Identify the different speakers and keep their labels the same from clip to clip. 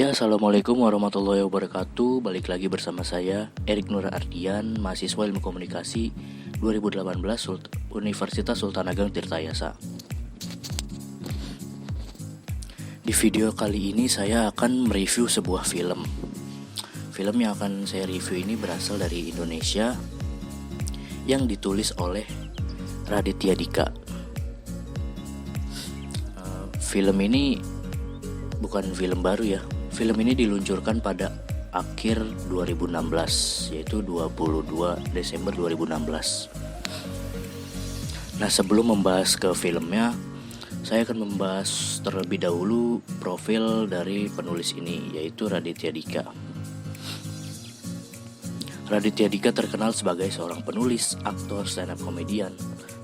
Speaker 1: Ya, assalamualaikum warahmatullahi wabarakatuh. Balik lagi bersama saya, Erik Nur Ardian, mahasiswa Ilmu Komunikasi 2018 Universitas Sultan Ageng Tirtayasa. Di video kali ini saya akan mereview sebuah film. Film yang akan saya review ini berasal dari Indonesia, yang ditulis oleh Raditya Dika. Film ini bukan film baru ya. Film ini diluncurkan pada akhir 2016, yaitu 22 Desember 2016. Nah, sebelum membahas ke filmnya, saya akan membahas terlebih dahulu profil dari penulis ini, yaitu Raditya Dika. Raditya Dika terkenal sebagai seorang penulis, aktor, stand-up komedian,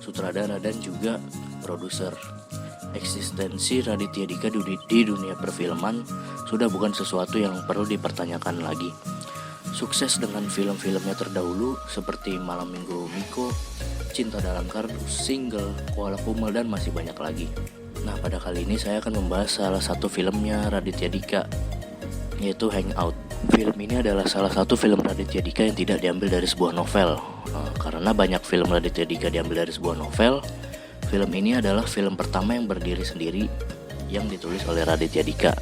Speaker 1: sutradara, dan juga produser. Eksistensi Raditya Dika di dunia perfilman sudah bukan sesuatu yang perlu dipertanyakan lagi. Sukses dengan film-filmnya terdahulu seperti Malam Minggu Miko, Cinta Dalam Kardus, Single, Koala Kumel, dan masih banyak lagi. Nah, pada kali ini saya akan membahas salah satu filmnya Raditya Dika, yaitu Hangout. Film ini adalah salah satu film Raditya Dika yang tidak diambil dari sebuah novel. Karena banyak film Raditya Dika diambil dari sebuah novel, film ini adalah film pertama yang berdiri sendiri yang ditulis oleh Raditya Dika.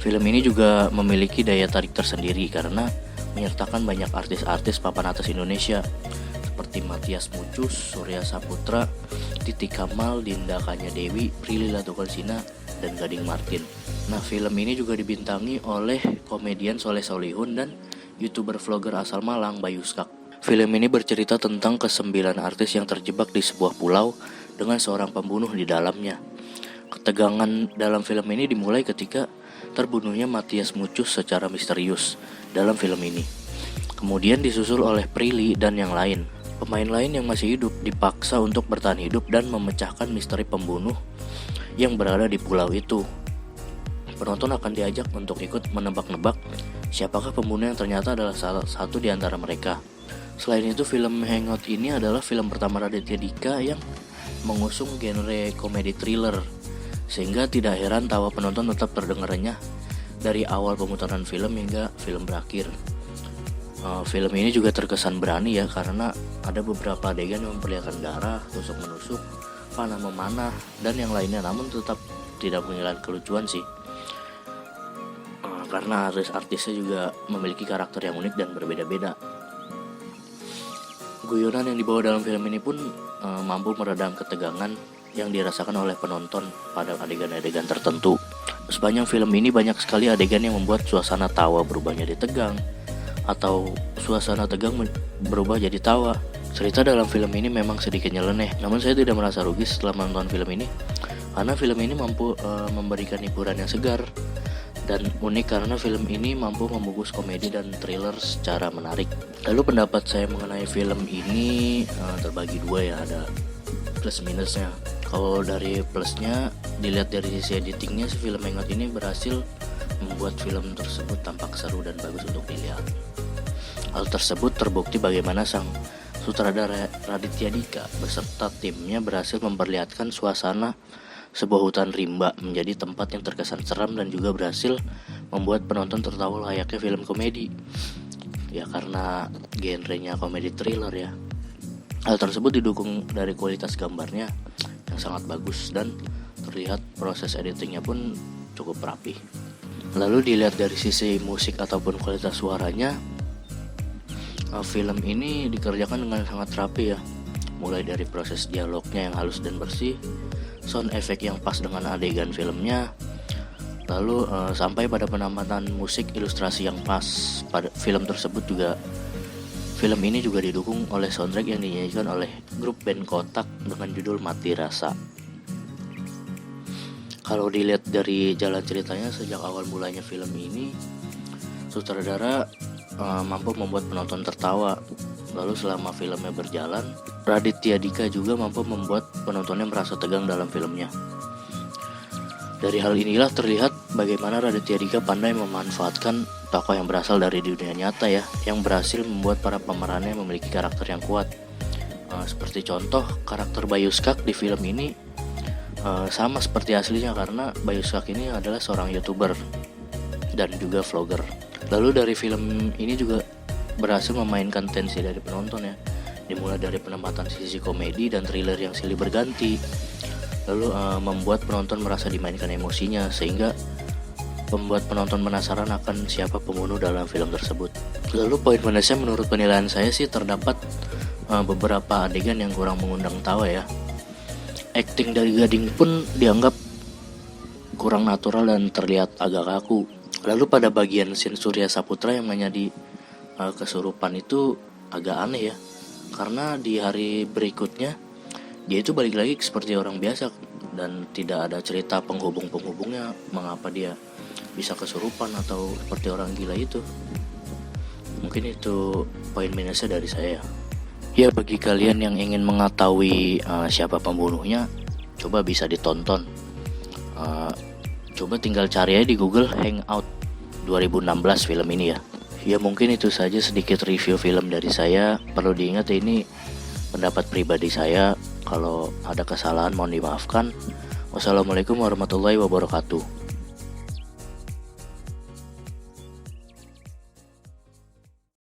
Speaker 1: Film ini juga memiliki daya tarik tersendiri karena menyertakan banyak artis-artis papan atas Indonesia seperti Matias Mucus, Surya Saputra, Titi Kamal, Dinda Kanya Dewi, Prilly Latuconsina, dan Gading Martin. Nah, film ini juga dibintangi oleh komedian Soleh Solihun dan YouTuber vlogger asal Malang, Bayu Skak. Film ini bercerita tentang ke-9 artis yang terjebak di sebuah pulau dengan seorang pembunuh di dalamnya. Ketegangan dalam film ini dimulai ketika terbunuhnya Matias Mucus secara misterius dalam film ini. Kemudian disusul oleh Prilly dan yang lain. Pemain lain yang masih hidup dipaksa untuk bertahan hidup dan memecahkan misteri pembunuh yang berada di pulau itu. Penonton akan diajak untuk ikut menebak-nebak siapakah pembunuh yang ternyata adalah salah satu di antara mereka. Selain itu, film Hangout ini adalah film pertama Raditya Dika yang mengusung genre komedi thriller, sehingga tidak heran tawa penonton tetap terdengarnya dari awal pemutaran film hingga film berakhir. Film ini juga terkesan berani ya, karena ada beberapa adegan yang memperlihatkan darah, tusuk-menusuk, panah memanah, dan yang lainnya, namun tetap tidak menghilangkan kelucuan sih. Karena artis-artisnya juga memiliki karakter yang unik dan berbeda-beda. Guyonan yang dibawa dalam film ini pun mampu meredam ketegangan yang dirasakan oleh penonton pada adegan-adegan tertentu. Sepanjang film ini banyak sekali adegan yang membuat suasana tawa berubah jadi tegang, atau suasana tegang berubah jadi tawa. Cerita dalam film ini memang sedikit nyeleneh, namun saya tidak merasa rugi setelah menonton film ini, karena film ini mampu memberikan hiburan yang segar dan unik karena film ini mampu membungkus komedi dan thriller secara menarik. Lalu pendapat saya mengenai film ini terbagi dua ya, ada plus minusnya. Kalau dari plusnya, dilihat dari sisi editingnya, si film Hangout ini berhasil membuat film tersebut tampak seru dan bagus untuk dilihat. Hal tersebut terbukti bagaimana sang sutradara Raditya Dika beserta timnya berhasil memperlihatkan suasana sebuah hutan rimba menjadi tempat yang terkesan seram dan juga berhasil membuat penonton tertawa layaknya film komedi. Ya, karena genrenya komedi thriller ya. Hal tersebut didukung dari kualitas gambarnya yang sangat bagus dan terlihat proses editingnya pun cukup rapi. Lalu dilihat dari sisi musik ataupun kualitas suaranya, film ini dikerjakan dengan sangat rapi ya. Mulai dari proses dialognya yang halus dan bersih, sound effect yang pas dengan adegan filmnya, lalu sampai pada penempatan musik ilustrasi yang pas pada film tersebut juga. Film ini juga didukung oleh soundtrack yang dinyanyikan oleh grup band Kotak dengan judul Mati Rasa. Kalau dilihat dari jalan ceritanya, sejak awal mulanya film ini, sutradara mampu membuat penonton tertawa. Lalu selama filmnya berjalan, Raditya Dika juga mampu membuat penontonnya merasa tegang dalam filmnya. Dari hal inilah terlihat bagaimana Raditya Dika pandai memanfaatkan tokoh yang berasal dari dunia nyata ya, yang berhasil membuat para pemerannya memiliki karakter yang kuat. Seperti contoh, karakter Bayu Skak di film ini sama seperti aslinya, karena Bayu Skak ini adalah seorang YouTuber dan juga vlogger. Lalu dari film ini juga berhasil memainkan tensi dari penonton ya, dimulai dari penempatan sisi komedi dan thriller yang silih berganti, lalu membuat penonton merasa dimainkan emosinya, sehingga membuat penonton penasaran akan siapa pembunuh dalam film tersebut. Lalu poin minusnya menurut penilaian saya sih terdapat beberapa adegan yang kurang mengundang tawa ya. Acting dari Gading pun dianggap kurang natural dan terlihat agak kaku. Lalu pada bagian scene Surya Saputra yang menjadi kesurupan itu agak aneh ya, karena di hari berikutnya dia itu balik lagi seperti orang biasa dan tidak ada cerita penghubungnya mengapa dia bisa kesurupan atau seperti orang gila itu. Mungkin itu poin minusnya dari saya. Ya, bagi kalian yang ingin mengetahui siapa pembunuhnya, coba bisa ditonton. Coba tinggal cari aja di Google Hangout 2016 film ini ya. Ya mungkin itu saja sedikit review film dari saya. Perlu diingat ini pendapat pribadi saya. Kalau ada kesalahan mohon dimaafkan. Wassalamualaikum warahmatullahi wabarakatuh.